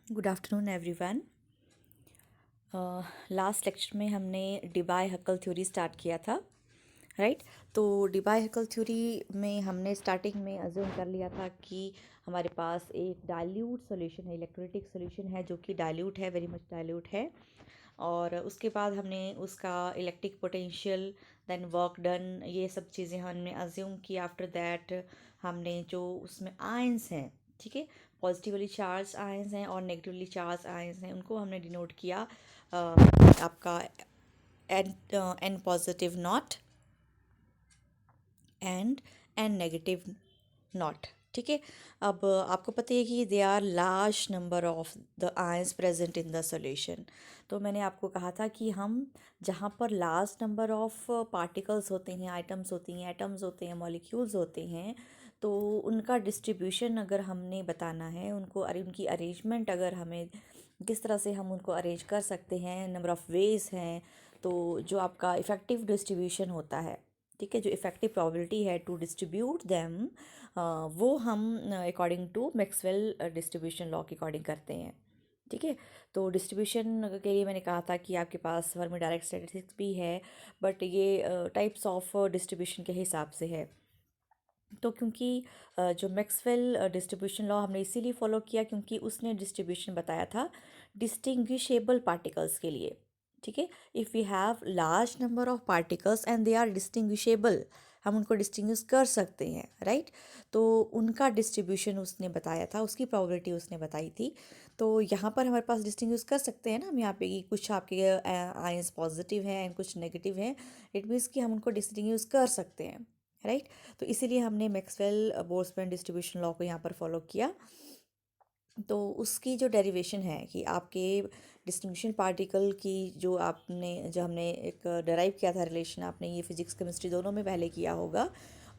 Good afternoon everyone. Last lecture में हमने डिबाय-हक्कल theory start किया था, राइट। तो डिबाय-हक्कल थ्योरी में हमने स्टार्टिंग में अज्यूम कर लिया था कि हमारे पास एक डाइल्यूट सॉल्यूशन है, इलेक्ट्रोलिटिक सॉल्यूशन है जो कि डाइल्यूट है, वेरी मच डाइल्यूट है। और उसके बाद हमने उसका electric potential, then work done, ये सब चीज़ें हमने अज्यूम की। आफ्टर दैट हमने जो उसमें आयंस हैं, ठीक है, पॉजिटिवली चार्ज आयंस हैं और नेगेटिवली चार्ज आयंस हैं, उनको हमने डिनोट किया आपका n positive nought and n negative nought, ठीक है। अब आपको पता है कि they are large number of the ions present in the solution. तो मैंने आपको कहा था कि हम जहाँ पर लार्ज नंबर ऑफ पार्टिकल्स होते हैं, आइटम्स होती हैं, एटम्स होते हैं, मॉलिक्यूल्स होते हैं, तो उनका डिस्ट्रीब्यूशन अगर हमने बताना है, उनको उनकी अरेंजमेंट अगर हमें किस तरह से हम उनको अरेंज कर सकते हैं, नंबर ऑफ़ वेज हैं, तो जो आपका इफ़ेक्टिव डिस्ट्रीब्यूशन होता है, ठीक है, जो इफ़ेक्टिव प्रोबेबिलिटी है टू डिस्ट्रीब्यूट देम, वो हम according to Maxwell distribution law के अकॉर्डिंग करते हैं, ठीक है। तो डिस्ट्रीब्यूशन के लिए मैंने कहा था कि आपके पास फर्मी डायरेक्ट स्टैटिस्टिक्स भी है, बट ये टाइप्स ऑफ डिस्ट्रीब्यूशन के हिसाब से है। तो क्योंकि जो मैक्सवेल डिस्ट्रीब्यूशन लॉ हमने इसीलिए फॉलो किया क्योंकि उसने डिस्ट्रीब्यूशन बताया था डिस्टिंग्विशेबल पार्टिकल्स के लिए, ठीक है। If we have large number of particles and they are distinguishable, हम उनको डिस्टिंग्विश कर सकते हैं, राइट। तो उनका डिस्ट्रीब्यूशन उसने बताया था, उसकी प्रोबेबिलिटी उसने बताई थी। तो यहाँ पर हमारे पास डिस्टिंग्विश कर सकते हैं ना हम यहाँ पे कि कुछ आपके आयंस पॉजिटिव हैं एंड कुछ नेगेटिव हैं। इट मीन्स कि हम उनको डिस्टिंग्विश कर सकते हैं, राइट। तो इसीलिए हमने मैक्सवेल बोल्ट्जमैन डिस्ट्रीब्यूशन लॉ को यहाँ पर फॉलो किया। तो उसकी जो डेरिवेशन है कि आपके डिस्ट्रीब्यूशन पार्टिकल की जो हमने एक डराइव किया था रिलेशन, आपने ये फिजिक्स केमिस्ट्री दोनों में पहले किया होगा।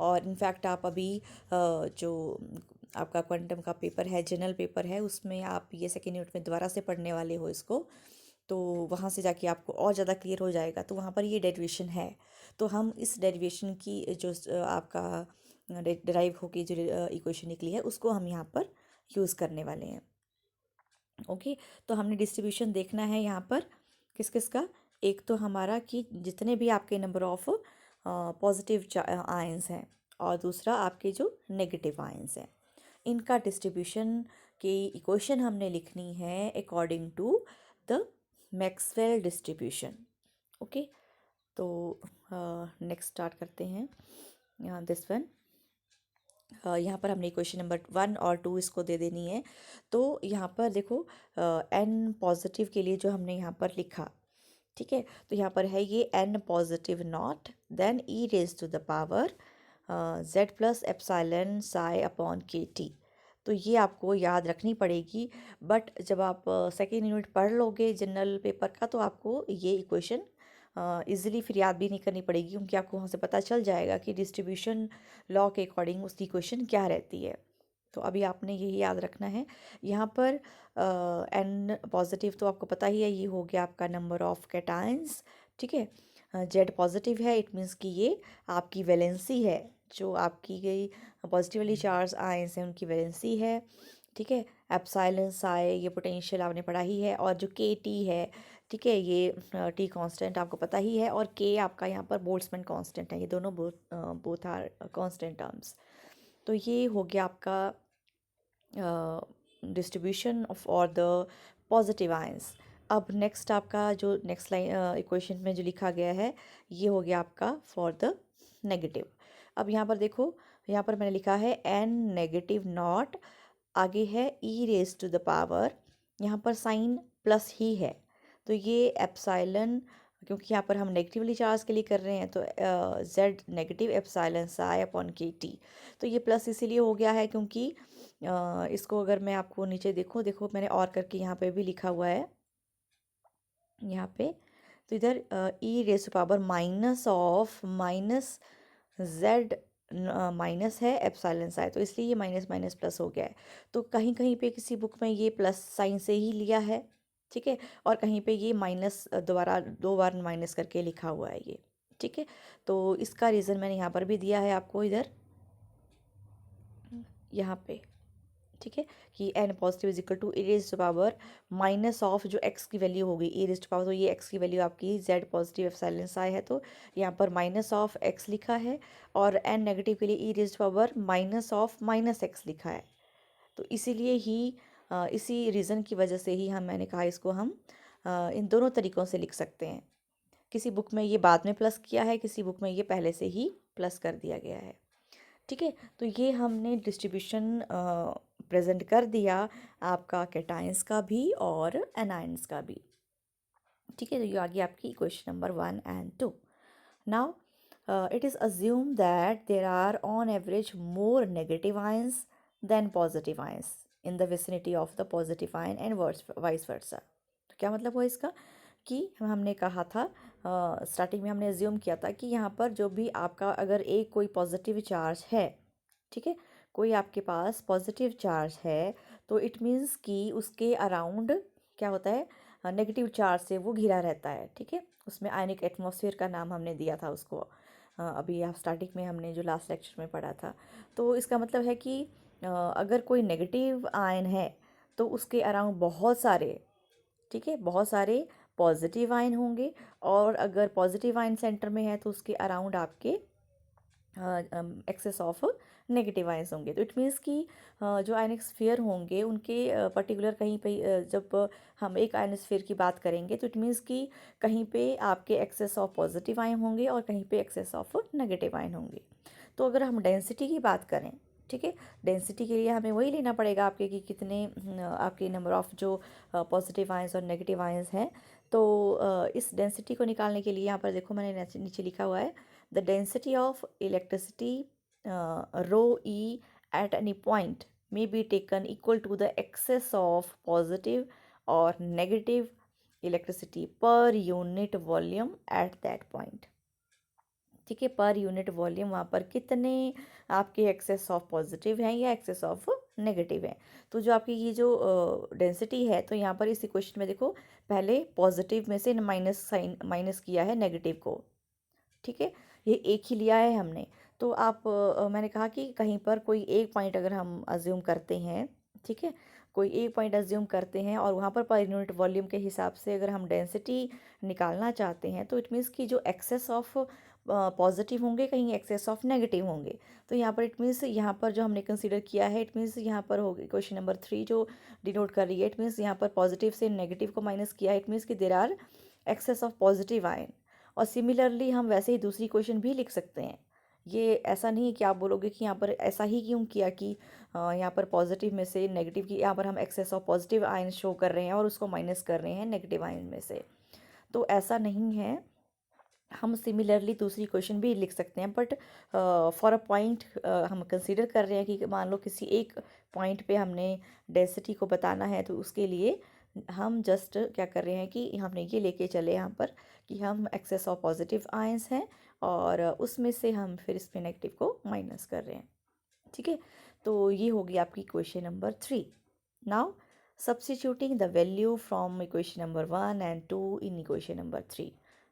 और इनफैक्ट आप अभी जो आपका क्वांटम का पेपर है, जनरल पेपर है, उसमें आप ये सेकेंड यूनिट में दोबारा से पढ़ने वाले हो इसको। तो वहाँ से जाके आपको और ज़्यादा क्लियर हो जाएगा। तो वहाँ पर ये डेरिवेशन है। तो हम इस डेरिवेशन की जो आपका डिराइव होके जो इक्वेशन निकली है, उसको हम यहाँ पर यूज़ करने वाले हैं। ओके, तो हमने डिस्ट्रीब्यूशन देखना है यहाँ पर किस किस का। एक तो हमारा कि जितने भी आपके नंबर ऑफ पॉजिटिव आयंस हैं, और दूसरा आपके जो नेगेटिव आयंस हैं, इनका डिस्ट्रीब्यूशन की इक्वेशन हमने लिखनी है according to the Maxwell distribution. Okay, तो नेक्स्ट स्टार्ट करते हैं दिस वन। यहाँ पर हमने क्वेश्चन नंबर 1 और 2 इसको दे देनी है। तो यहाँ पर देखो एन पॉजिटिव के लिए जो हमने यहाँ पर लिखा, ठीक है, तो यहाँ पर है ये n positive nought then e raise to the power z plus epsilon psi upon k T. तो ये आपको याद रखनी पड़ेगी, बट जब आप सेकेंड यूनिट पढ़ लोगे जनरल पेपर का, तो आपको ये इक्वेशन इजीली फिर याद भी नहीं करनी पड़ेगी, क्योंकि आपको वहाँ से पता चल जाएगा कि डिस्ट्रीब्यूशन लॉ के अकॉर्डिंग उसकी इक्वेशन क्या रहती है। तो अभी आपने यही याद रखना है। यहाँ पर एन पॉजिटिव तो आपको पता ही है, ये हो गया आपका नंबर ऑफ कैटायंस, ठीक है। जेड पॉजिटिव है, इट मीन्स कि ये आपकी वैलेंसी है, जो आपकी गई पॉजिटिवली चार्ज आयंस हैं उनकी वैलेंसी है, ठीक है। एप्सिलॉन साई ये पोटेंशियल आपने पढ़ा ही है, और जो के टी है, ठीक है, ये टी कांस्टेंट आपको पता ही है, और के आपका यहाँ पर बोल्ट्जमैन कांस्टेंट है। ये दोनों बोथ आर कांस्टेंट टर्म्स। तो ये हो गया आपका डिस्ट्रीब्यूशन ऑफ और द पॉजिटिव आयंस। अब नेक्स्ट आपका जो नेक्स्ट लाइन इक्वेशन में जो लिखा गया है, ये हो गया आपका फॉर द नेगेटिव। अब यहाँ पर देखो, यहाँ पर मैंने लिखा है एन नेगेटिव नॉट, आगे है ई रेज टू द पावर, यहाँ पर साइन प्लस ही है, तो ये एप्सिलॉन, क्योंकि यहाँ पर हम नेगेटिवली चार्ज के लिए कर रहे हैं, तो Z negative epsilon psi upon k T. तो ये प्लस इसीलिए हो गया है क्योंकि इसको अगर मैं आपको नीचे देखो मैंने और करके यहाँ पे भी लिखा हुआ है यहाँ पे। तो इधर e raise to power minus of minus z minus है एप्सिलॉन साई, तो इसलिए ये माइनस माइनस प्लस हो गया है। तो कहीं कहीं पे किसी बुक में ये प्लस साइन से ही लिया है, ठीक है, और कहीं पे ये माइनस दोबारा 2 बार माइनस करके लिखा हुआ है ये, ठीक है। तो इसका रीज़न मैंने यहाँ पर भी दिया है आपको इधर, यहाँ पे, ठीक है, कि n positive is equal to e raise to power minus of जो x की वैल्यू होगी e रेज़ टू पावर, तो ये x की वैल्यू आपकी z पॉजिटिव एप्सिलॉन साई है, तो यहाँ पर माइनस ऑफ x लिखा है, और n नेगेटिव के लिए e raise to power minus of minus x लिखा है। तो इसीलिए ही इसी रीज़न की वजह से ही मैंने कहा इसको हम इन दोनों तरीक़ों से लिख सकते हैं। किसी बुक में ये बाद में प्लस किया है, किसी बुक में ये पहले से ही प्लस कर दिया गया है। ठीक है, तो ये हमने डिस्ट्रीब्यूशन प्रेजेंट कर दिया आपका कैटायंस का भी और एनायंस का भी। ठीक है, तो ये आ गई आपकी question number 1 and 2। Now it is assumed that there are on average more negative ions than positive ions in the vicinity of the positive ion and vice versa। तो क्या मतलब हुआ इसका, कि हमने कहा था स्टार्टिंग में हमने एज्यूम किया था कि यहाँ पर जो भी आपका अगर एक कोई पॉजिटिव चार्ज है, ठीक है, कोई आपके पास पॉजिटिव चार्ज है, तो इट मीन्स कि उसके अराउंड क्या होता है, नेगेटिव चार्ज से वो घिरा रहता है। ठीक है, उसमें आयनिक एटमॉस्फेयर का नाम हमने दिया था उसको, अभी आप स्टार्टिंग में हमने जो लास्ट लेक्चर में पढ़ा था। तो इसका मतलब है कि अगर कोई नेगेटिव आयन है तो उसके अराउंड बहुत सारे, ठीक है, बहुत सारे पॉजिटिव आयन होंगे, और अगर पॉजिटिव आयन सेंटर में है तो उसके अराउंड आपके एक्सेस ऑफ नेगेटिव आयंस होंगे। तो इट मीन्स कि जो आयनोस्फीयर होंगे उनके पर्टिकुलर कहीं पे जब हम एक आयनोस्फीयर की बात करेंगे तो इट मीन्स कि कहीं पे आपके एक्सेस ऑफ पॉजिटिव आयन होंगे और कहीं पे एक्सेस ऑफ नेगेटिव आयन होंगे। तो अगर हम डेंसिटी की बात करें, ठीक है, डेंसिटी के लिए हमें वही लेना पड़ेगा आपके कि कितने आपके नंबर ऑफ़ जो पॉजिटिव आयंस और नेगेटिव आयंस हैं। तो इस डेंसिटी को निकालने के लिए यहाँ पर देखो मैंने नीचे लिखा हुआ है, the density of electricity rho e at any point may be taken equal to the excess of positive or negative electricity per unit volume at that point। ठीक है, पर यूनिट वॉल्यूम वहाँ पर कितने आपके एक्सेस ऑफ पॉजिटिव हैं या access of negative हैं। तो जो आपकी ये जो डेंसिटी है, तो यहाँ पर इस इक्वेशन में देखो पहले पॉजिटिव में से माइनस साइन माइनस किया है नेगेटिव को। ठीक है, ये एक ही लिया है हमने। तो आप मैंने कहा कि कहीं पर कोई एक पॉइंट अगर हम अज्यूम करते हैं, ठीक है, कोई एक पॉइंट अज्यूम करते हैं और वहाँ पर यूनिट वॉल्यूम के हिसाब से अगर हम डेंसिटी निकालना चाहते हैं, तो इट मीन्स कि जो एक्सेस ऑफ पॉजिटिव होंगे कहीं एक्सेस ऑफ नेगेटिव होंगे। तो यहाँ पर इट मीन्स यहाँ पर जो हमने कंसीडर किया है, इट मीन्स यहाँ पर होगी क्वेश्चन नंबर 3 जो डिनोट कर रही है, इट मीन्स यहाँ पर पॉजिटिव से नेगेटिव को माइनस किया है, इट मीन्स कि there are excess of positive ion. और सिमिलरली हम वैसे ही दूसरी क्वेश्चन भी लिख सकते हैं। ये ऐसा नहीं है कि आप बोलोगे कि यहाँ पर ऐसा ही क्यों किया कि यहाँ पर पॉजिटिव में से नेगेटिव की, यहाँ पर हम excess of positive ion show कर रहे हैं और उसको माइनस कर रहे हैं नेगेटिव आयन में से। तो ऐसा नहीं है, हम सिमिलरली दूसरी क्वेश्चन भी लिख सकते हैं, बट फॉर अ पॉइंट हम कंसीडर कर रहे हैं कि मान लो किसी एक पॉइंट पे हमने डेंसिटी को बताना है, तो उसके लिए हम जस्ट क्या कर रहे हैं कि हमने ये लेके चले यहाँ पर कि हम एक्सेस ऑफ पॉजिटिव आयंस हैं और उसमें से हम फिर इसमें नेगेटिव को माइनस कर रहे हैं। ठीक है, तो ये होगी आपकी question number 3। Now substituting the value from equation number 1 and 2 in equation number 3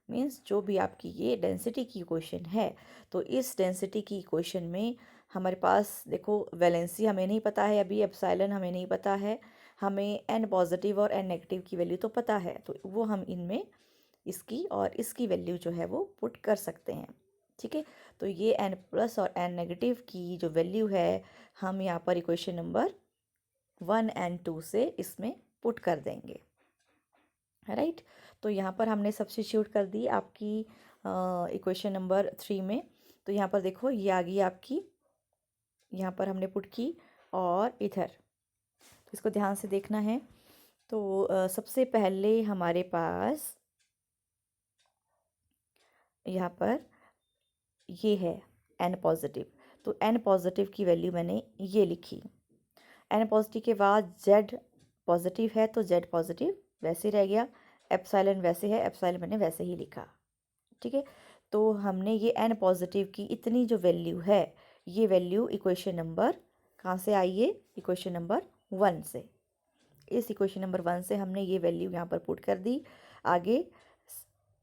means जो भी आपकी ये डेंसिटी की इक्वेशन है, तो इस डेंसिटी की इक्वेशन में हमारे पास देखो वैलेंसी हमें नहीं पता है, अभी एप्सिलॉन हमें नहीं पता है, हमें एन पॉजिटिव और एन नेगेटिव की वैल्यू तो पता है, तो वो हम इनमें इसकी और इसकी वैल्यू जो है वो पुट कर सकते हैं। ठीक है, तो ये एन प्लस और एन नेगेटिव की जो वैल्यू है हम यहाँ पर इक्वेशन नंबर 1 and 2 से इसमें पुट कर देंगे। राइट, तो यहाँ पर हमने सब्स्टिट्यूट कर दी आपकी इक्वेशन नंबर 3 में। तो यहाँ पर देखो ये आ गई आपकी, यहाँ पर हमने पुट की और इधर, तो इसको ध्यान से देखना है। तो सबसे पहले हमारे पास यहाँ पर ये है एन पॉजिटिव, तो एन पॉजिटिव की वैल्यू मैंने ये लिखी। एन पॉजिटिव के बाद जेड पॉजिटिव है तो जेड पॉजिटिव वैसे रह गया, एप्सिलॉन वैसे है, एप्सिलॉन मैंने वैसे ही लिखा। ठीक है, तो हमने ये एन पॉजिटिव की इतनी जो वैल्यू है, ये वैल्यू इक्वेशन नंबर कहाँ से आई है, इक्वेशन नंबर 1 से। इस इक्वेशन नंबर 1 से हमने ये वैल्यू यहाँ पर पुट कर दी। आगे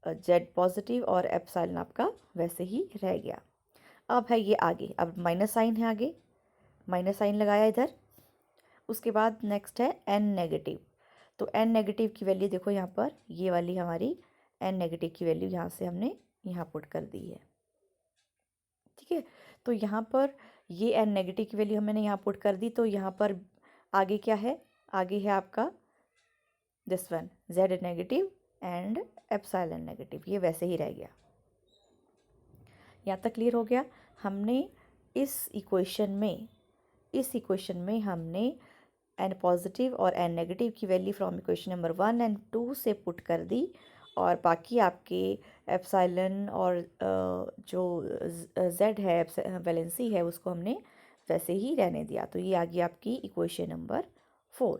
जेड पॉजिटिव और एप्सिलॉन आपका वैसे ही रह गया। अब है ये आगे, अब माइनस साइन है, आगे माइनस साइन लगाया इधर, उसके बाद नेक्स्ट है एन नेगेटिव। तो एन नेगेटिव की वैल्यू देखो यहाँ पर, ये वाली हमारी एन नेगेटिव की वैल्यू यहाँ से हमने यहाँ पुट कर दी है। ठीक है, तो यहाँ पर ये एन नेगेटिव की वैल्यू हमने यहाँ पुट कर दी। तो यहाँ पर आगे क्या है, आगे है आपका this one Z negative and epsilon negative, ये वैसे ही रह गया। यहाँ तक क्लियर हो गया। हमने इस इक्वेशन में हमने एन पॉजिटिव और एन नेगेटिव की value from equation number 1 and 2 से पुट कर दी, और बाकी आपके एप्सिलॉन और जो जेड है वैलेंसी है उसको हमने वैसे ही रहने दिया। तो ये आ गई आपकी इक्वेशन नंबर 4।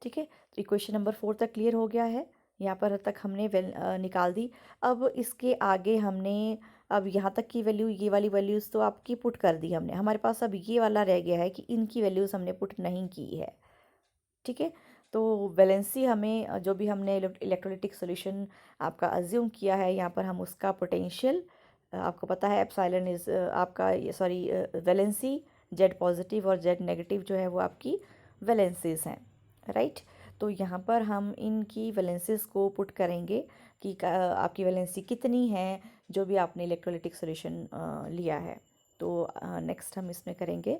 ठीक है, तो इक्वेशन नंबर 4 तक क्लियर हो गया है। यहाँ पर तक हमने निकाल दी। अब इसके आगे हमने, अब यहाँ तक की वैल्यू, ये वाली वैल्यूज़ तो आपकी पुट कर दी हमने। हमारे पास अब ये वाला रह गया है कि इनकी वैल्यूज़ हमने पुट नहीं की है। ठीक है, तो वैलेंसी हमें जो भी हमने इलेक्ट्रोलिटिक सॉल्यूशन आपका अज्यूम किया है, यहाँ पर हम उसका पोटेंशियल, आपको पता है एप्सिलॉन इज आपका, सॉरी, वैलेंसी जेड पॉजिटिव और जेड नेगेटिव जो है वो आपकी वैलेंसीज हैं, राइट। तो यहाँ पर हम इनकी वैलेंसीज को पुट करेंगे कि आपकी वैलेंसी कितनी है जो भी आपने इलेक्ट्रोलिटिक सॉल्यूशन लिया है। तो नेक्स्ट हम इसमें करेंगे